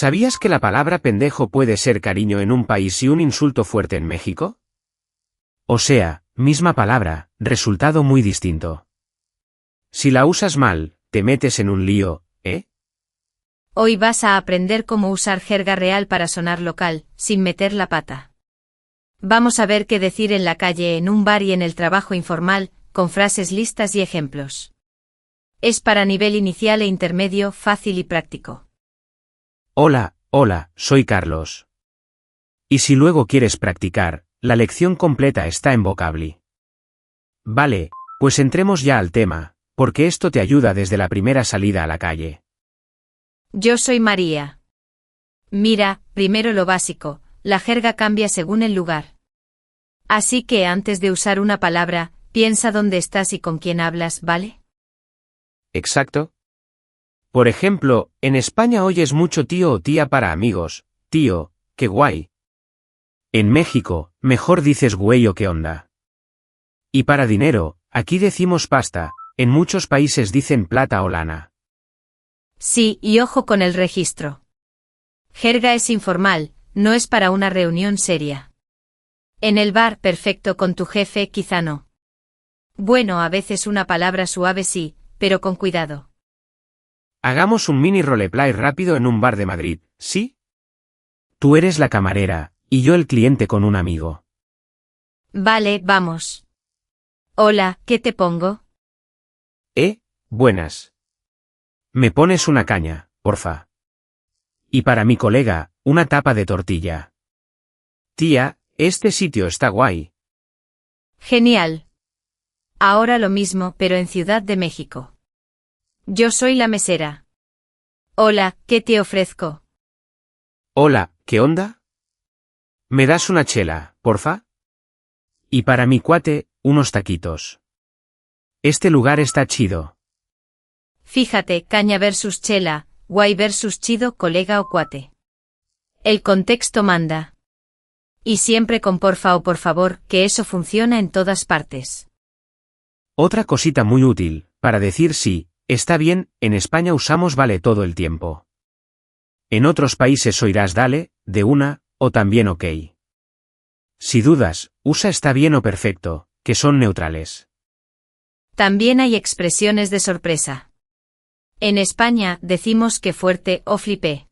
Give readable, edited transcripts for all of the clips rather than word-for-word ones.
¿Sabías que la palabra pendejo puede ser cariño en un país y un insulto fuerte en México? O sea, misma palabra, resultado muy distinto. Si la usas mal, te metes en un lío, ¿eh? Hoy vas a aprender cómo usar jerga real para sonar local, sin meter la pata. Vamos a ver qué decir en la calle, en un bar y en el trabajo informal, con frases listas y ejemplos. Es para nivel inicial e intermedio, fácil y práctico. Hola, soy Carlos. Y si luego quieres practicar, la lección completa está en Vocably. Vale, pues entremos ya al tema, porque esto te ayuda desde la primera salida a la calle. Yo soy María. Mira, primero lo básico, la jerga cambia según el lugar. Así que antes de usar una palabra, piensa dónde estás y con quién hablas, ¿vale? Exacto. Por ejemplo, en España oyes mucho tío o tía para amigos, tío, qué guay. En México, mejor dices güey o qué onda. Y para dinero, aquí decimos pasta, en muchos países dicen plata o lana. Sí, y ojo con el registro. Jerga es informal, no es para una reunión seria. En el bar, perfecto, con tu jefe, quizá no. Bueno, a veces una palabra suave sí, pero con cuidado. Hagamos un mini roleplay rápido en un bar de Madrid, ¿sí? Tú eres la camarera, y yo el cliente con un amigo. Vale, vamos. Hola, ¿qué te pongo? Buenas. Me pones una caña, porfa. Y para mi colega, una tapa de tortilla. Tía, este sitio está guay. Genial. Ahora lo mismo, pero en Ciudad de México. Yo soy la mesera. Hola, ¿qué te ofrezco? Hola, ¿qué onda? ¿Me das una chela, porfa? Y para mi cuate, unos taquitos. Este lugar está chido. Fíjate, caña versus chela, guay versus chido, colega o cuate. El contexto manda. Y siempre con porfa o por favor, que eso funciona en todas partes. Otra cosita muy útil, para decir sí, está bien, en España usamos vale todo el tiempo. En otros países oirás dale, de una, o también ok. Si dudas, usa está bien o perfecto, que son neutrales. También hay expresiones de sorpresa. En España decimos que fuerte o flipé.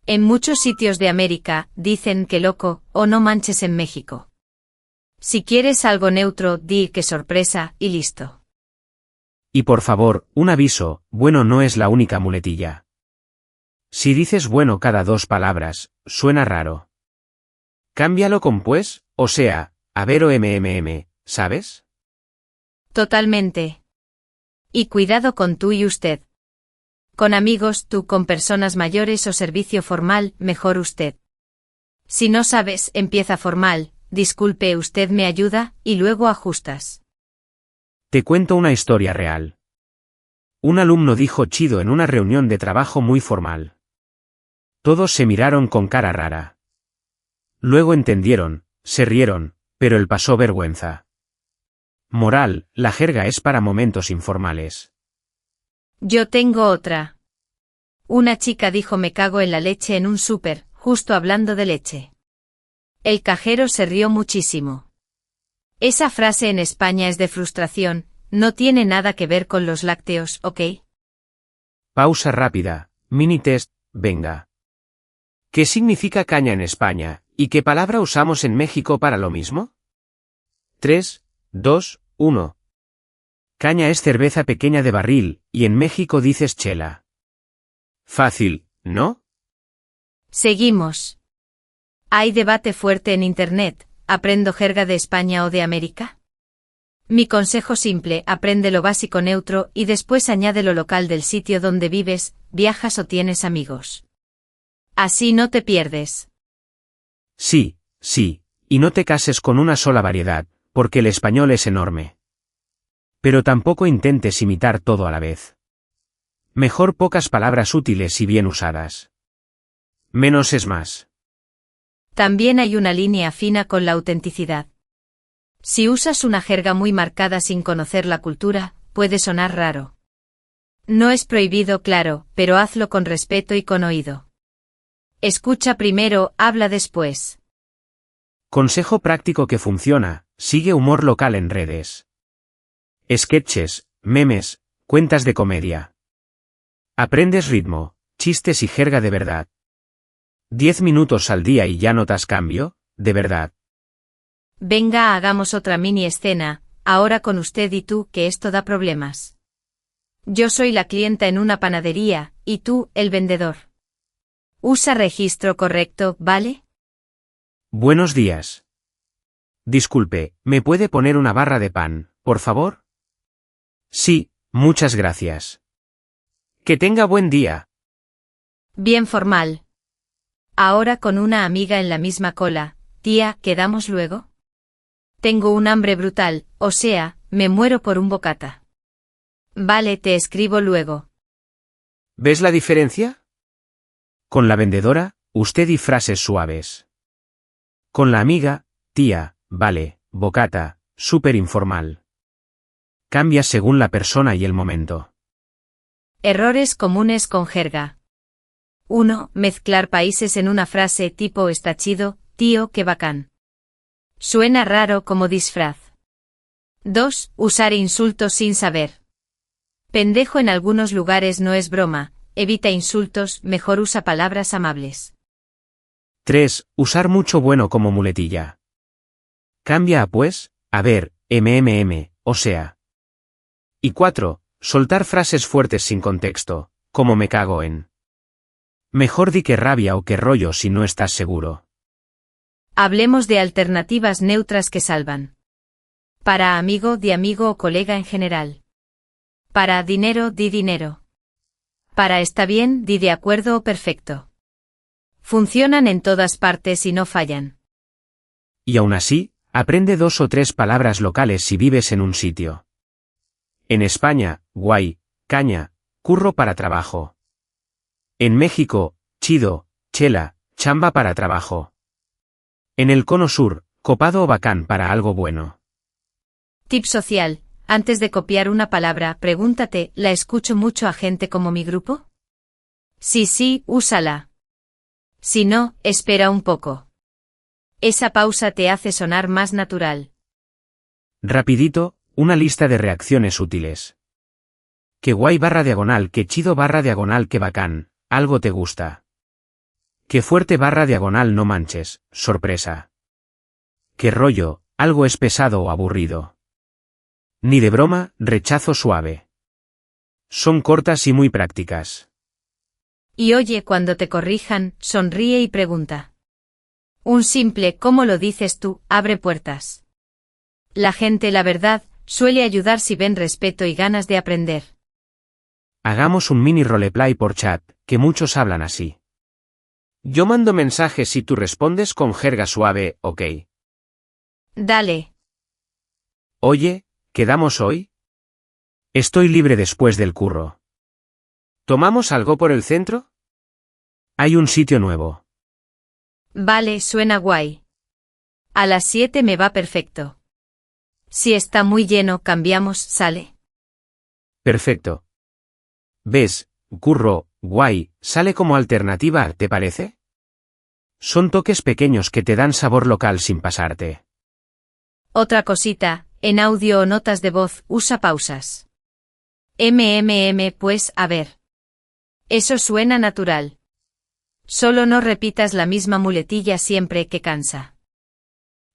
En muchos sitios de América dicen que loco o no manches en México. Si quieres algo neutro, di que sorpresa y listo. Y por favor, un aviso, bueno no es la única muletilla. Si dices bueno cada dos palabras, suena raro. Cámbialo con pues, o sea, a ver o ¿sabes? Totalmente. Y cuidado con tú y usted. Con amigos, tú, con personas mayores o servicio formal, mejor usted. Si no sabes, empieza formal, disculpe, usted me ayuda, y luego ajustas. Te cuento una historia real. Un alumno dijo chido en una reunión de trabajo muy formal. Todos se miraron con cara rara. Luego entendieron, se rieron, pero él pasó vergüenza. Moral, la jerga es para momentos informales. Yo tengo otra. Una chica dijo me cago en la leche en un súper, justo hablando de leche. El cajero se rió muchísimo. Esa frase en España es de frustración, no tiene nada que ver con los lácteos, ¿ok? Pausa rápida, mini test, venga. ¿Qué significa caña en España, y qué palabra usamos en México para lo mismo? 3, 2, 1. Caña es cerveza pequeña de barril, y en México dices chela. Fácil, ¿no? Seguimos. Hay debate fuerte en Internet, ¿aprendo jerga de España o de América? Mi consejo simple, aprende lo básico neutro y después añade lo local del sitio donde vives, viajas o tienes amigos. Así no te pierdes. Sí, y no te cases con una sola variedad, porque el español es enorme. Pero tampoco intentes imitar todo a la vez. Mejor pocas palabras útiles y bien usadas. Menos es más. También hay una línea fina con la autenticidad. Si usas una jerga muy marcada sin conocer la cultura, puede sonar raro. No es prohibido, claro, pero hazlo con respeto y con oído. Escucha primero, habla después. Consejo práctico que funciona, sigue humor local en redes. Sketches, memes, cuentas de comedia. Aprendes ritmo, chistes y jerga de verdad. 10 minutos al día y ya notas cambio, de verdad. Venga, hagamos otra mini escena, ahora con usted y tú, que esto da problemas. Yo soy la clienta en una panadería, y tú, el vendedor. Usa registro correcto, ¿vale? Buenos días. Disculpe, ¿me puede poner una barra de pan, por favor? Sí, muchas gracias. Que tenga buen día. Bien formal. Ahora con una amiga en la misma cola, tía, ¿quedamos luego? Tengo un hambre brutal, o sea, me muero por un bocata. Vale, te escribo luego. ¿Ves la diferencia? Con la vendedora, usted y frases suaves. Con la amiga, tía, vale, bocata, súper informal. Cambia según la persona y el momento. Errores comunes con jerga. 1. Mezclar países en una frase tipo está chido, tío, qué bacán. Suena raro como disfraz. 2. Usar insultos sin saber. Pendejo en algunos lugares no es broma, evita insultos, mejor usa palabras amables. 3. Usar mucho bueno como muletilla. Cambia a pues, a ver, o sea. Y 4. Soltar frases fuertes sin contexto, como me cago en. Mejor di que rabia o que rollo si no estás seguro. Hablemos de alternativas neutras que salvan. Para amigo, di amigo o colega en general. Para dinero, di dinero. Para está bien, di de acuerdo o perfecto. Funcionan en todas partes y no fallan. Y aún así, aprende 2 o 3 palabras locales si vives en un sitio. En España, guay, caña, curro para trabajo. En México, chido, chela, chamba para trabajo. En el cono sur, copado o bacán para algo bueno. Tip social, antes de copiar una palabra, pregúntate, ¿la escucho mucho a gente como mi grupo? Si sí, úsala. Si no, espera un poco. Esa pausa te hace sonar más natural. Rapidito, una lista de reacciones útiles. Qué guay barra diagonal, qué chido barra diagonal, qué bacán, algo te gusta. Qué fuerte barra diagonal, no manches, sorpresa. Qué rollo, algo es pesado o aburrido. Ni de broma, rechazo suave. Son cortas y muy prácticas. Y oye, cuando te corrijan, sonríe y pregunta. Un simple ¿cómo lo dices tú? Abre puertas. La gente, la verdad, suele ayudar si ven respeto y ganas de aprender. Hagamos un mini roleplay por chat, que muchos hablan así. Yo mando mensajes y tú respondes con jerga suave, ok. Dale. Oye, ¿quedamos hoy? Estoy libre después del curro. ¿Tomamos algo por el centro? Hay un sitio nuevo. Vale, suena guay. A las 7 me va perfecto. Si está muy lleno, cambiamos, ¿sale? Perfecto. ¿Ves? Curro, guay, sale como alternativa, ¿te parece? Son toques pequeños que te dan sabor local sin pasarte. Otra cosita, en audio o notas de voz, usa pausas. Pues, a ver. Eso suena natural. Solo no repitas la misma muletilla siempre, que cansa.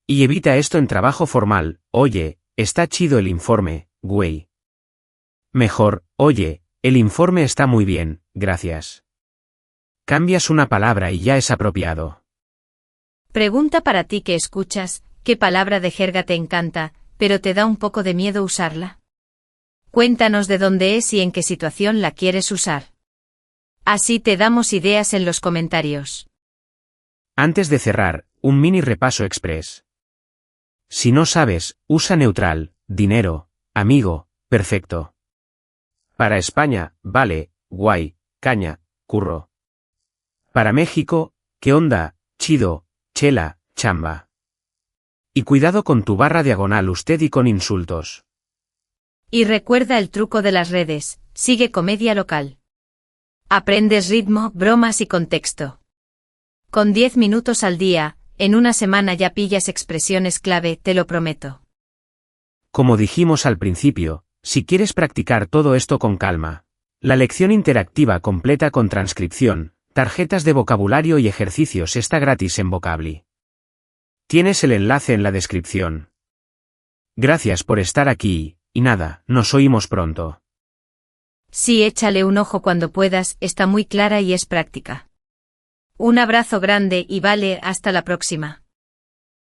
Y evita esto en trabajo formal, oye, está chido el informe, güey. Mejor, oye, el informe está muy bien, gracias. Cambias una palabra y ya es apropiado. Pregunta para ti que escuchas, ¿qué palabra de jerga te encanta, pero te da un poco de miedo usarla? Cuéntanos de dónde es y en qué situación la quieres usar. Así te damos ideas en los comentarios. Antes de cerrar, un mini repaso express. Si no sabes, usa neutral, dinero, amigo, perfecto. Para España, vale, guay, caña, curro. Para México, ¿qué onda? Chido, chela, chamba. Y cuidado con tu barra diagonal usted y con insultos. Y recuerda el truco de las redes, sigue comedia local. Aprendes ritmo, bromas y contexto. Con 10 minutos al día, en una semana ya pillas expresiones clave, te lo prometo. Como dijimos al principio, si quieres practicar todo esto con calma, la lección interactiva completa con transcripción, tarjetas de vocabulario y ejercicios está gratis en Vocably. Tienes el enlace en la descripción. Gracias por estar aquí, y nada, nos oímos pronto. Sí, échale un ojo cuando puedas, está muy clara y es práctica. Un abrazo grande y vale, hasta la próxima.